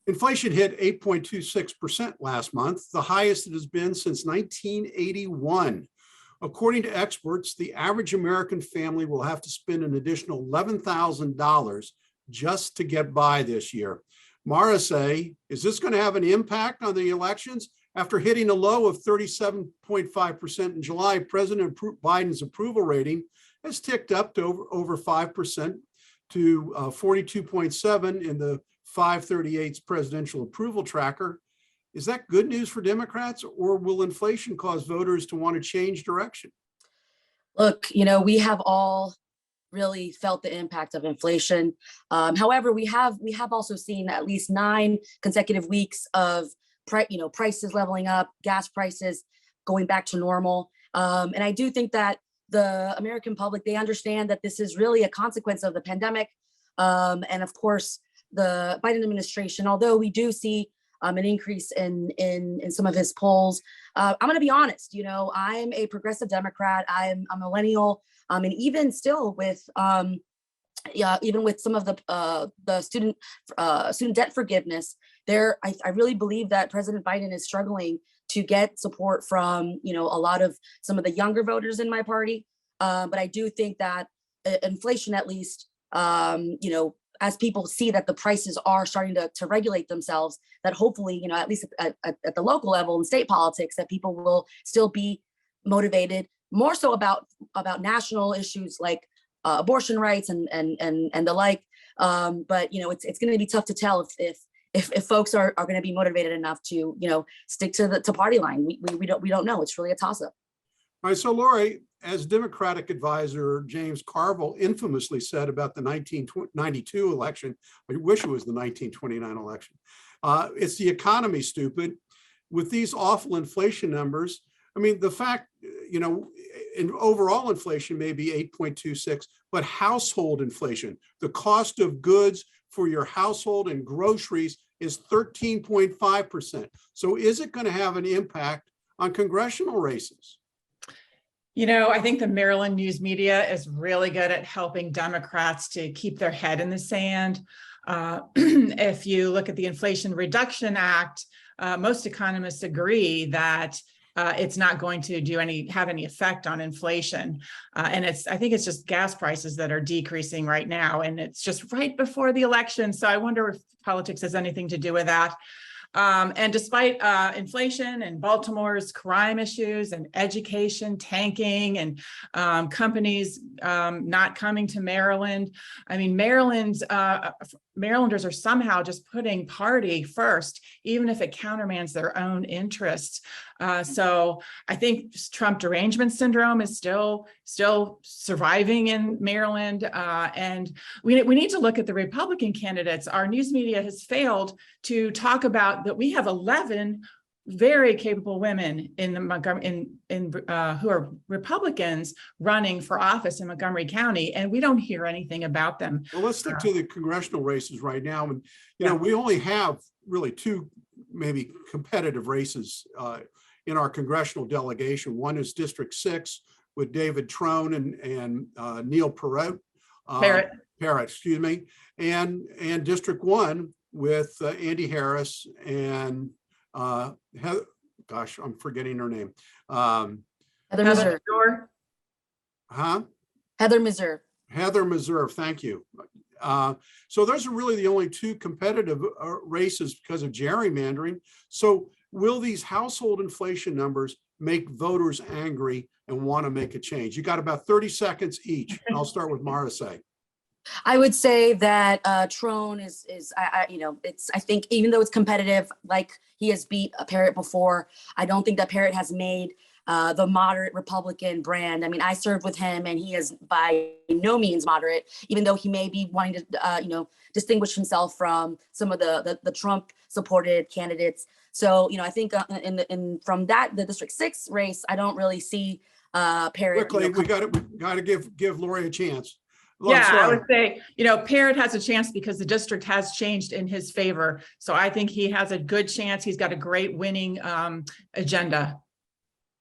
Inflation hit 8.26% last month, the highest it has been since 1981. According to experts, the average American family will have to spend an additional $11,000 just to get by this year. Maricé, is this going to have an impact on the elections? After hitting a low of 37.5% in July, President Biden's approval rating has ticked up to over 5% to 42.7 in the 538's presidential approval tracker. Is that good news for Democrats, or will inflation cause voters to want to change direction? Look, we have all really felt the impact of inflation. However, we have also seen at least 9 consecutive weeks of prices leveling up, gas prices going back to normal. And I do think that the American public, they understand that this is really a consequence of the pandemic. And of course, the Biden administration, although we do see an increase in some of his polls, I'm going to be honest, I'm a progressive Democrat. I'm a millennial. And even still with even with some of the student debt forgiveness, I really believe that President Biden is struggling to get support from a lot of some of the younger voters in my party. But I do think that inflation, at least, as people see that the prices are starting to regulate themselves, that hopefully, at least at the local level in state politics, that people will still be motivated more so about national issues like abortion rights and the like. But it's going to be tough to tell if folks are going to be motivated enough to stick to the party line. We don't know. It's really a toss up. All right. So Laurie, as Democratic advisor James Carville infamously said about the 1992 election, I wish it was the 1929 election. It's the economy, stupid. With these awful inflation numbers, I mean, the fact, in overall inflation may be 8.26, but household inflation, the cost of goods for your household and groceries is 13.5%. So is it going to have an impact on congressional races? I think the Maryland news media is really good at helping Democrats to keep their head in the sand. If you look at the Inflation Reduction Act, most economists agree that it's not going to have any effect on inflation. And I think it's just gas prices that are decreasing right now. And it's just right before the election. So I wonder if politics has anything to do with that. And despite inflation and Baltimore's crime issues and education tanking and companies not coming to Maryland, I mean, Marylanders are somehow just putting party first, even if it countermands their own interests. So I think Trump derangement syndrome is still surviving in Maryland. And we need to look at the Republican candidates. Our news media has failed to talk about that we have 11 very capable women in the Montgomery who are Republicans running for office in Montgomery County, and we don't hear anything about them. Well, let's stick to the congressional races right now. And we only have really 2 maybe competitive races in our congressional delegation. One is District 6 with David Trone and Neil Parrott, excuse me, and District 1 with Andy Harris and gosh, I'm forgetting her name. Heather Meserve. Heather Meserve. Heather Meserve, thank you. So those are really the only 2 competitive races because of gerrymandering. So will these household inflation numbers make voters angry and want to make a change? You got about 30 seconds each. And I'll start with Maricé. I would say that Trone is I think even though it's competitive, like he has beat Parrott before, I don't think that Parrott has made the moderate Republican brand. I mean, I served with him and he is by no means moderate, even though he may be wanting to, distinguish himself from some of the Trump supported candidates. So, I think from the District 6 race, I don't really see Parrott. Quickly, we got to give Laurie a chance. I would say, Parrott has a chance because the district has changed in his favor. So I think he has a good chance. He's got a great winning agenda.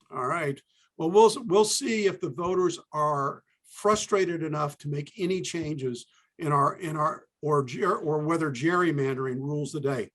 All right. Well, we'll see if the voters are frustrated enough to make any changes in our or whether gerrymandering rules the day.